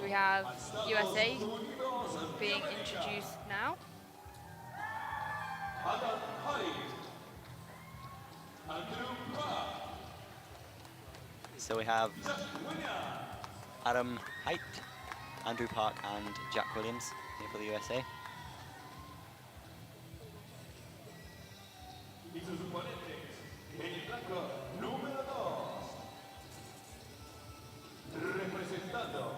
So we have USA being introduced now. So we have Adam Height, Andrew Park, and Jack Williams here for the USA. Representando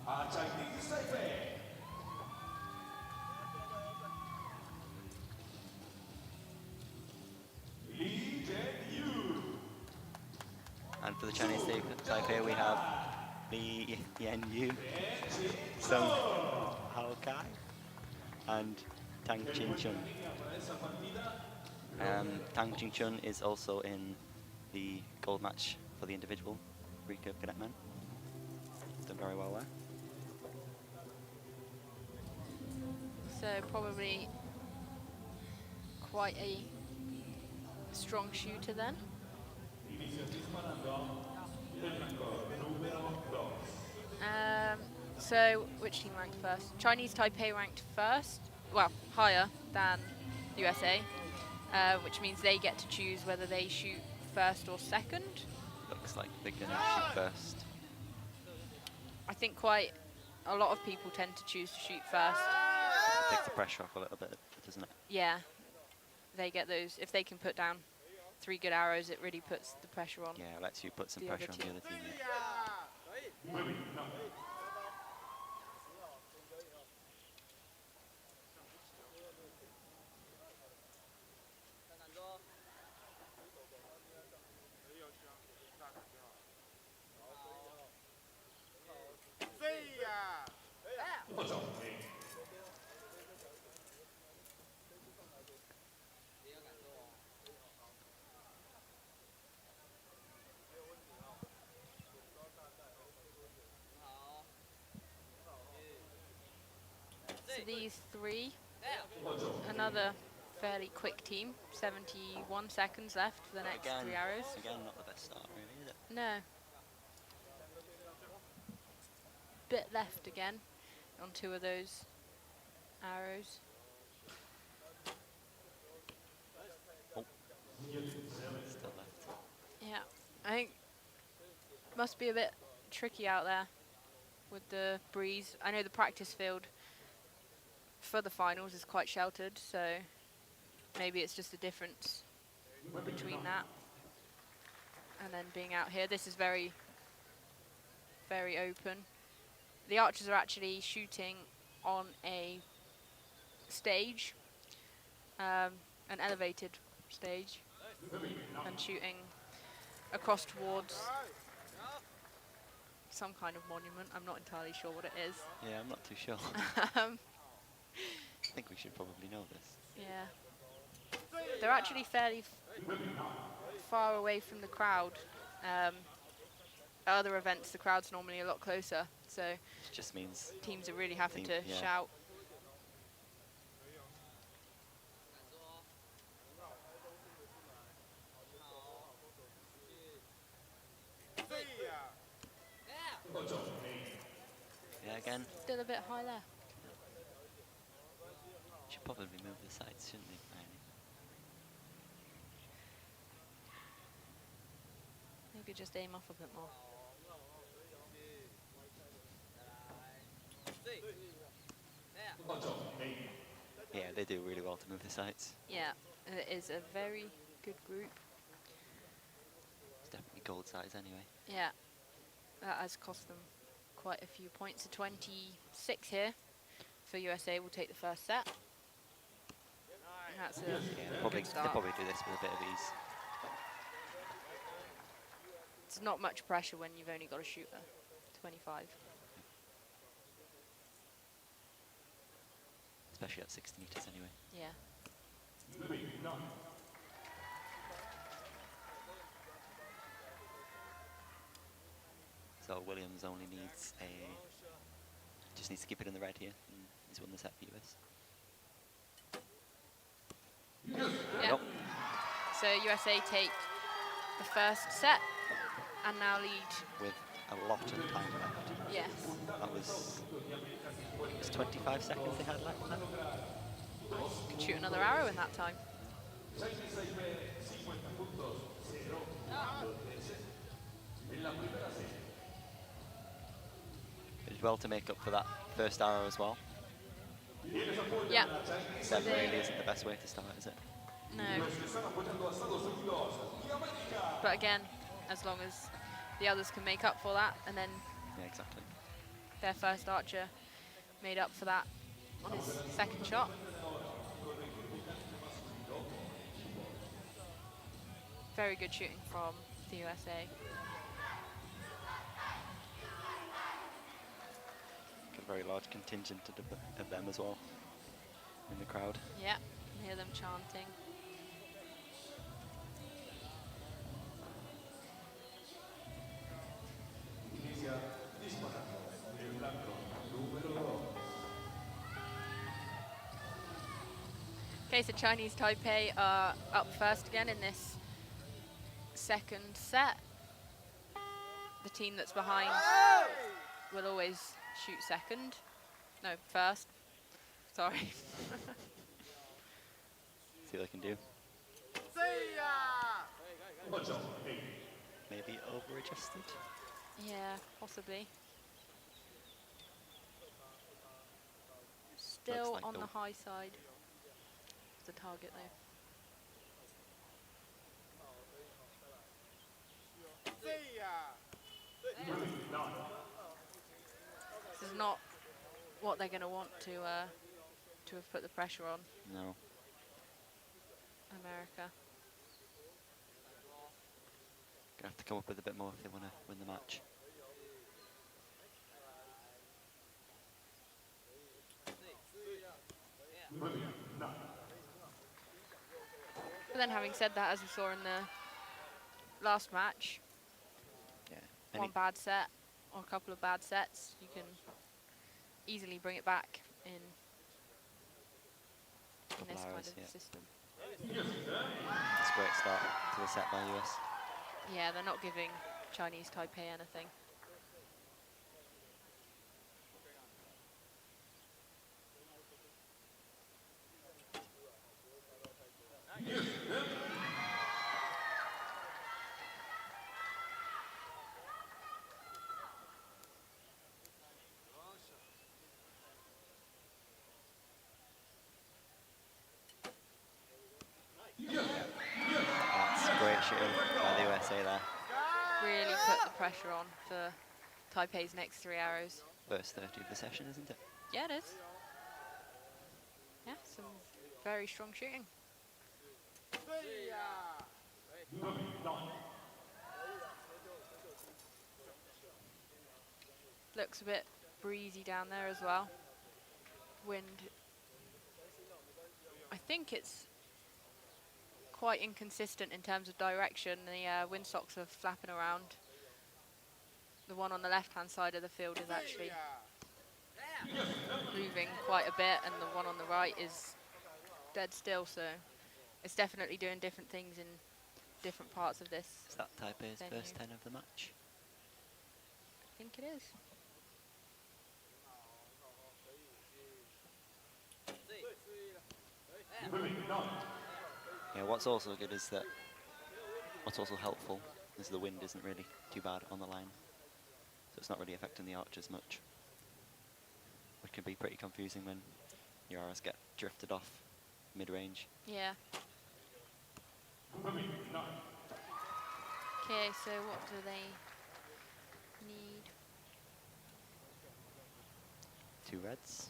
a Chinese Taipei. And for the Chinese Taipei, we have Li Yan-yu, Sung Hao Kai, and Tang Jin-chun. Tang Jin-chun is also in the gold match for the individual recurve cadet men. Done very well there. So probably quite a strong shooter then. So which team ranked first? Chinese Taipei ranked first, well, higher than USA, which means they get to choose whether they shoot first or second. Looks like they're gonna shoot first. I think quite a lot of people tend to choose to shoot first. It takes the pressure off a little bit, doesn't it? Yeah, they get those, if they can put down 3 good arrows, it really puts the pressure on. Yeah, it lets you put some The pressure other on the team. other team. Yeah. So these three, another fairly quick team, 71 seconds left for the next 3 arrows. Again, not the best start, really, is it? No. Bit left again on 2 of those arrows. Oh, still left. Yeah, I think must be a bit tricky out there with the breeze. I know the practice field for the finals is quite sheltered, so maybe it's just a difference between that and then being out here. This is very, very open. The archers are actually shooting on a stage, an elevated stage, and shooting across towards some kind of monument. I'm not entirely sure what it is. Yeah, I'm not too sure. I think we should probably know this. Yeah. They're actually fairly far away from the crowd. At other events, the crowd's normally a lot closer, so It just means teams are really having to yeah. shout. Yeah, again. Still a bit high there. Should probably move the sides, shouldn't they? Maybe just aim off a bit more. Yeah, they do really well to move the sides. Yeah, it is a very good group. It's definitely gold sides anyway. Yeah, that has cost them quite a few points. A 26 here for USA will take the first set. And that's a Yeah, they good start. probably do this with a bit of ease. It's not much pressure when you've only got a shooter, 25. Especially at 60 meters anyway. Yeah. So Williams only needs just needs to keep it in the red here, and he's won the set for US. Yeah. Nope. So USA take the first set and now lead. With a lot of time left. Yes. That was, it was 25 seconds they had left then. Could shoot another arrow in that time. It did well to make up for that first arrow as well. Yeah. 7 They- really isn't the best way to start, is it? No. But again, as long as the others can make up for that, and then Yeah, exactly. their first archer made up for that on his second shot. Very good shooting from the USA. Got a very large contingent of them as well in the crowd. Yeah, can hear them chanting. Okay, so Chinese Taipei are up first again in this second set. The team that's behind will always shoot second. No, first. Sorry. See what they can do. Maybe over-adjusted. Yeah, possibly. Still like on the- the high side. The target though. This is not what they're going to want to have put the pressure on No. America. Gonna have to come up with a bit more if they want to win the match. But then having said that, as we saw in the last match, Yeah. one bad set or a couple of bad sets, you can easily bring it back in Couple this kind hours, of yeah. system. It's a great start to the set by US. Yeah, they're not giving Chinese Taipei anything. That's great shooting by the USA there. Really put the pressure on for Taipei's next 3 arrows. First 30 of the session, isn't it? Yeah, it is. Yeah, some very strong shooting. Looks a bit breezy down there as well. Wind, I think it's quite inconsistent in terms of direction. The windsocks are flapping around. The one on the left-hand side of the field is actually moving quite a bit, and the one on the right is dead still, so it's definitely doing different things in different parts of this. Is that Taipei's Venue. first 10 of the match? I think it is. Yeah, what's also good is that, what's also helpful is the wind isn't really too bad on the line. So it's not really affecting the archers much. Which can be pretty confusing when your arrows get drifted off mid-range. Yeah. Okay, so what do they need? 2 reds.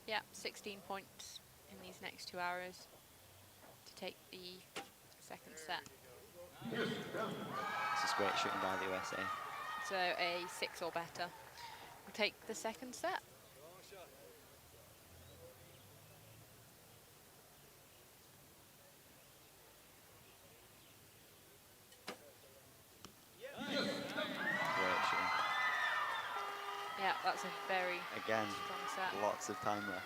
Yeah, 16 points in these next 2 arrows to take the second set. This is great shooting by the USA. So a 6 or better will take the second set. Great shooting. Yeah, that's a very Again, strong set. lots of time left.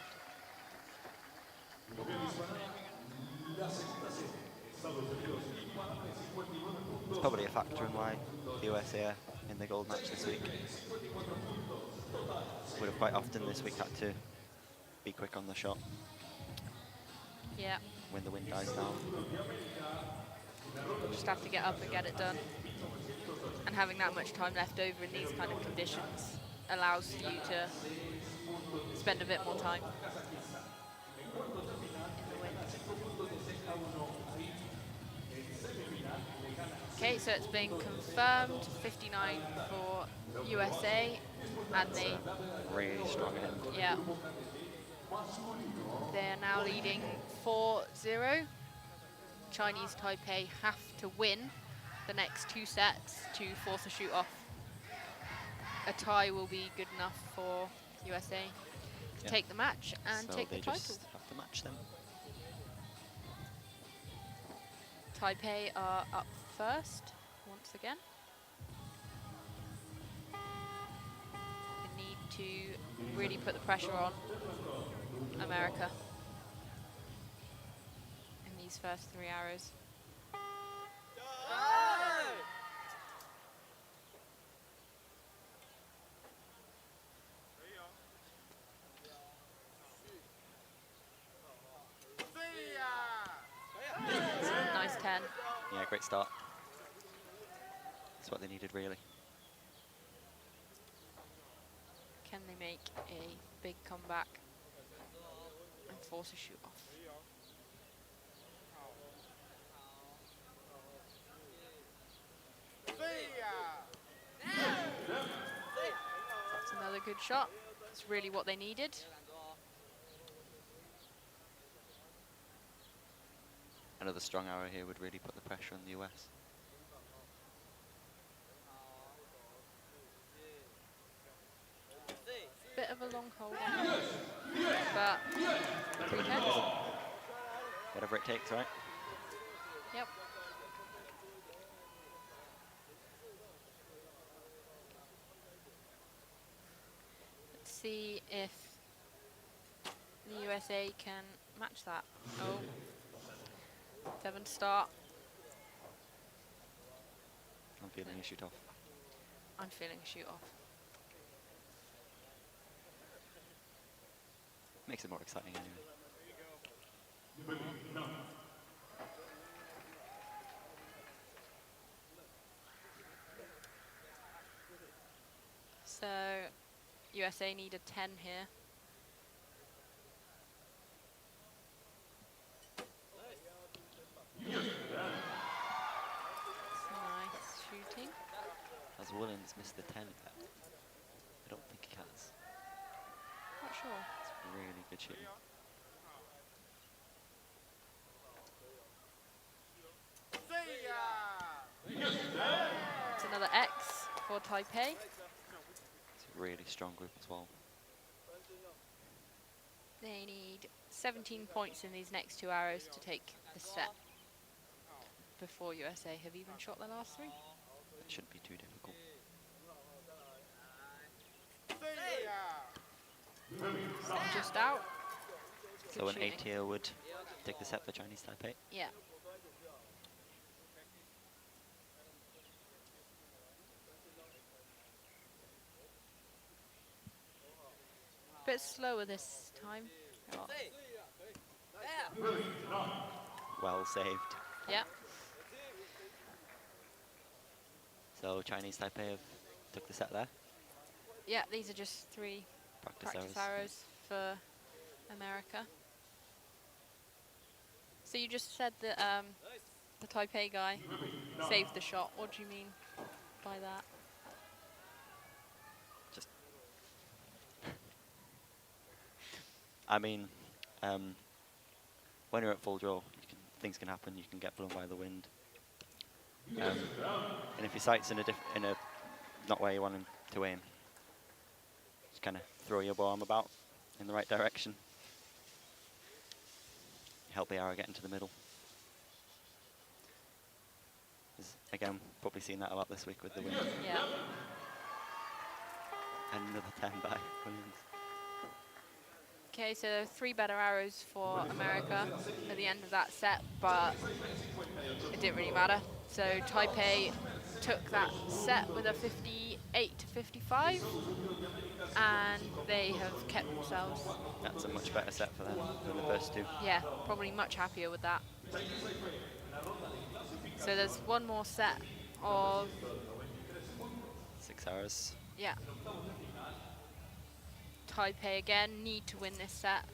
It's probably a factor in why the USA are in the gold match this week. quite often this week had to be quick on the shot Yeah, when the wind dies down. just have to get up and get it done. And having that much time left over in these kind of conditions allows you to spend a bit more time in the wind. Okay, so it's been confirmed, 59 for USA, and they, Really strong hand. yeah, they're now leading 4-0. Chinese Taipei have to win the next 2 sets to force a shoot off. A tie will be good enough for USA to Yeah. take the match and So take they the title. just have to match them. Taipei are up first once again. They need to really put the pressure on America in these first 3 arrows. Nice 10. Yeah, great start. That's what they needed, really. Can they make a big comeback and force a shoot off? That's another good shot. It's really what they needed. Another strong arrow here would really put the pressure on the US. Bit of a long hold on it, but 3 10s. Whatever it takes, right? Yep. Let's see if the USA can match that. Oh, 7 start. I'm feeling a shoot off. I'm feeling a shoot off. Makes it more exciting anyway. So USA need a 10 here. Nice shooting. Has Williams missed the 10 yet? I don't think he has. Not sure. It's really good shooting. It's another X for Taipei. It's a really strong group as well. They need 17 points in these next 2 arrows to take the set before USA have even shot their last 3. It shouldn't be too difficult. Just out. So Good an shooting. 8 here would take the set for Chinese Taipei. Yeah. Bit slower this time. Oh. Well saved. Yeah. So Chinese Taipei have took the set there. Yeah, these are just 3 practice arrows for America. So you just said that the Taipei guy saved the shot. What do you mean by that? Just, I mean, when you're at full draw, things can happen. You can get blown by the wind, and if your sight's in a not where you want him to aim, just kind of throw your bomb about in the right direction. Help the arrow get into the middle. Again, probably seen that a lot this week with the wind. Yeah. And another 10 by Williams. Okay, so 3 better arrows for America at the end of that set, but it didn't really matter. So Taipei took that set with a 58-55. and they have kept themselves. That's a much better set for them than the first two. Yeah, probably much happier with that. So there's one more set of, 6 hours. yeah. Taipei again need to win this set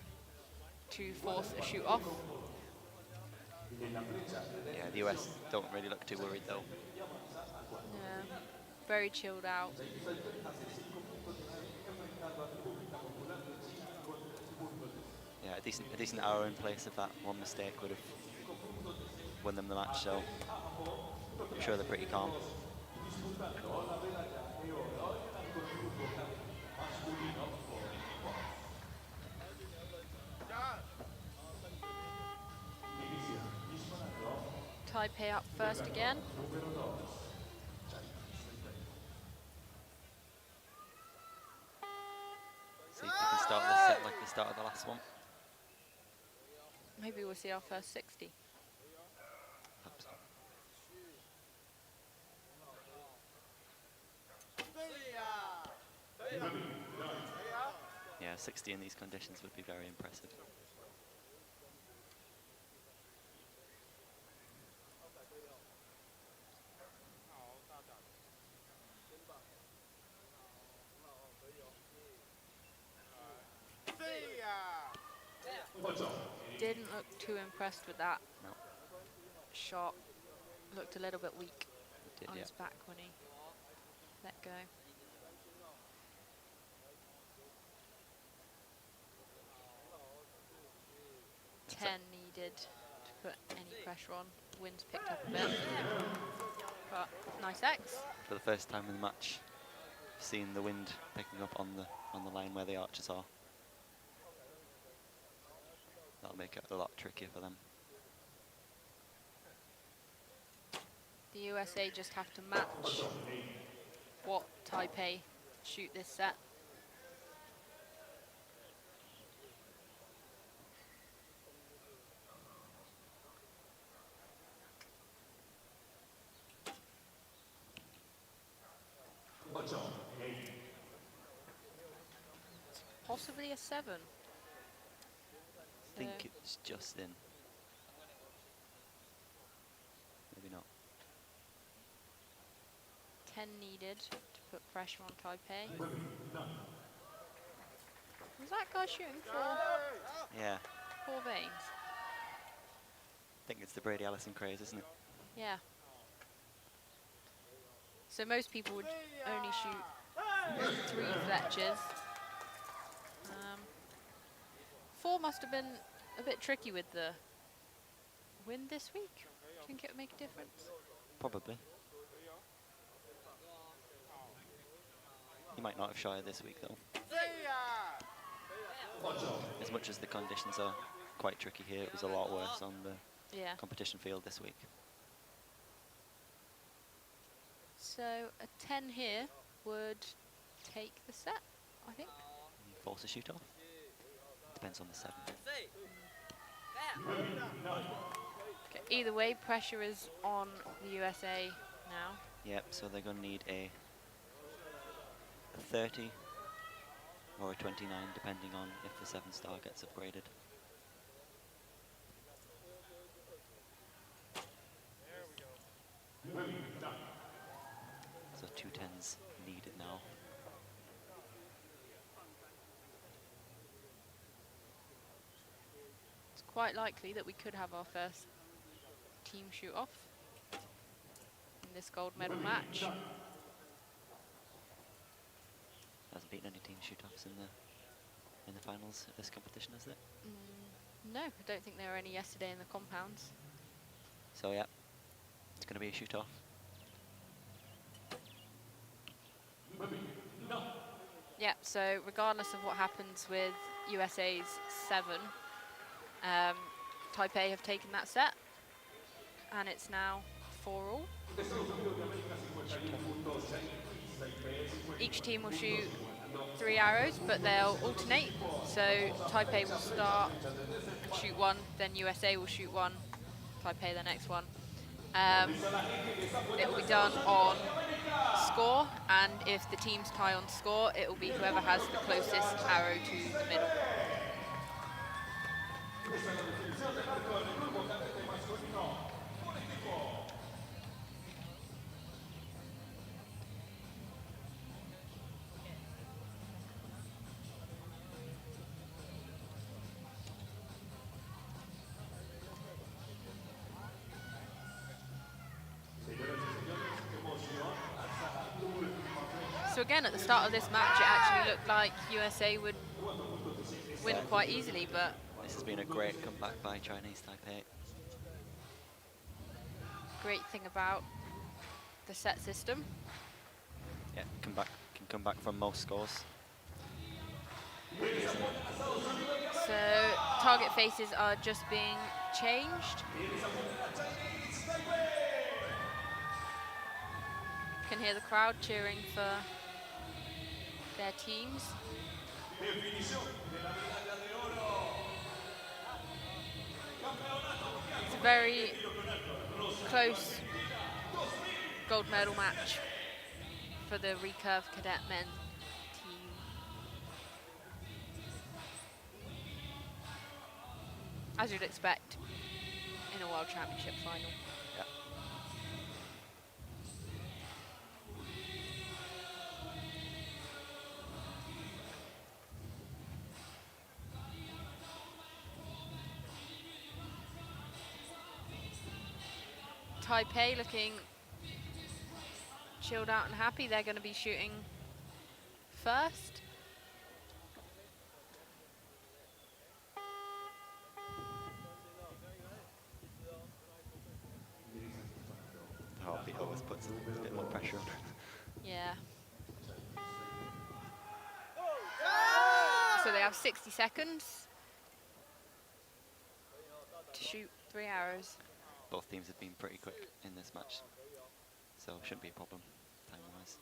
to force a shoot off. Yeah, the US don't really look too worried though. Yeah, very chilled out. Yeah, a decent hour in place if that one mistake would have won them the match, so I'm sure they're pretty calm. Taipei up first again. See if we can start this set like the start of the last one. Maybe we'll see our first 60. Hope so. Yeah, 60 in these conditions would be very impressive. Didn't look too impressed with that No, shot. Looked a little bit weak it did, on yeah. his back when he let go. That's 10 needed to put any pressure on. Wind's picked up a bit, but nice X. For the first time in the match, seeing the wind picking up on the line where the archers are. That'll make it a lot trickier for them. The USA just have to match what Taipei shoot this set. Possibly a 7. I think it's just in. Maybe not. 10 needed to put pressure on Taipei. Was that guy shooting Yeah, 4 veins? I think it's the Brady Allison craze, isn't it? Yeah. So most people would only shoot 3 Fletchers. 4 must have been a bit tricky with the wind this week. Do you think it would make a difference? Probably. He might not have shied this week though. As much as the conditions are quite tricky here, it was a lot worse on the Yeah. competition field this week. So a 10 here would take the set, I think. You force a shoot off. Depends on the 7. Okay, either way, pressure is on the USA now. Yep, so they're going to need a 30 or a 29, depending on if the 7-star gets upgraded. So 2 10s needed now. It's quite likely that we could have our first team shoot off in this gold medal match. Hasn't been any team shoot-offs in the finals of this competition, has it? No, I don't think there were any yesterday in the compounds. So yeah, it's going to be a shoot-off. Yeah, so regardless of what happens with USA's 7, Taipei have taken that set, and it's now 4-all. Each team will shoot 3 arrows, but they'll alternate. So Taipei will start and shoot 1, then USA will shoot 1, Taipei the next one. Um, it will be done on score, and if the teams tie on score, it will be whoever has the closest arrow to the middle. So again, at the start of this match, it actually looked like USA would win quite easily, but This has been a great comeback by Chinese Taipei. great thing about the set system. Yeah, can come back from most scores. So target faces are just being changed. Can hear the crowd cheering for their teams. It's a very close gold medal match for the recurve cadet men team. As you'd expect in a World Championship final. Yeah. Taipei looking chilled out and happy. They're going to be shooting first. The heartbeat always puts a bit more pressure on. Yeah. So they have 60 seconds to shoot 3 arrows. Both teams have been pretty quick in this match, so shouldn't be a problem time-wise.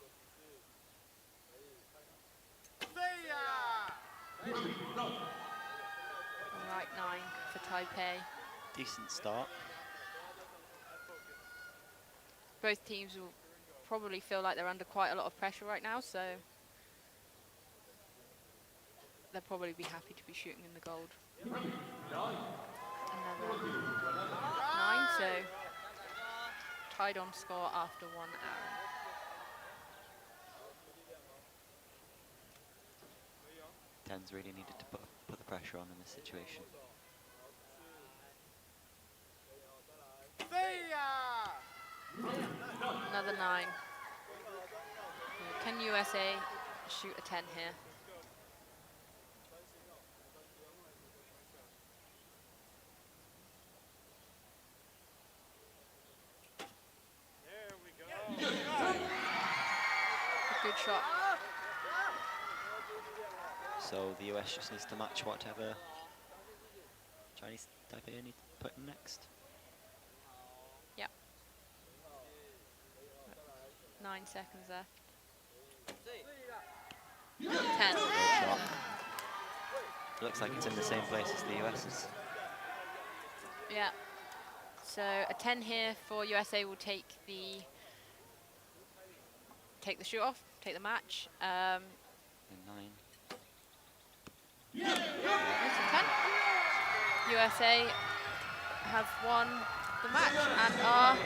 Right 9 for Taipei. Decent start. Both teams will probably feel like they're under quite a lot of pressure right now, so they'll probably be happy to be shooting in the gold. Another 9, so tied on score after 1 arrow. Tens really needed to put the pressure on in this situation. Another 9. Can USA shoot a 10 here? A good shot. So the US just needs to match whatever Chinese Taipei need to put in next. Yep. 9 seconds there. 10. Great shot. Looks like it's in the same place as the US's. Yeah. So a 10 here for USA will take the shoot off, take the match. And 9. It's a 10. USA have won the match and are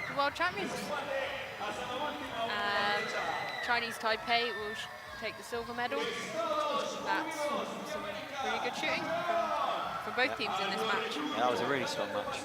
the world champions. Chinese Taipei will take the silver medal. That's some really good shooting from both teams in this match. Yeah, that was a really strong match.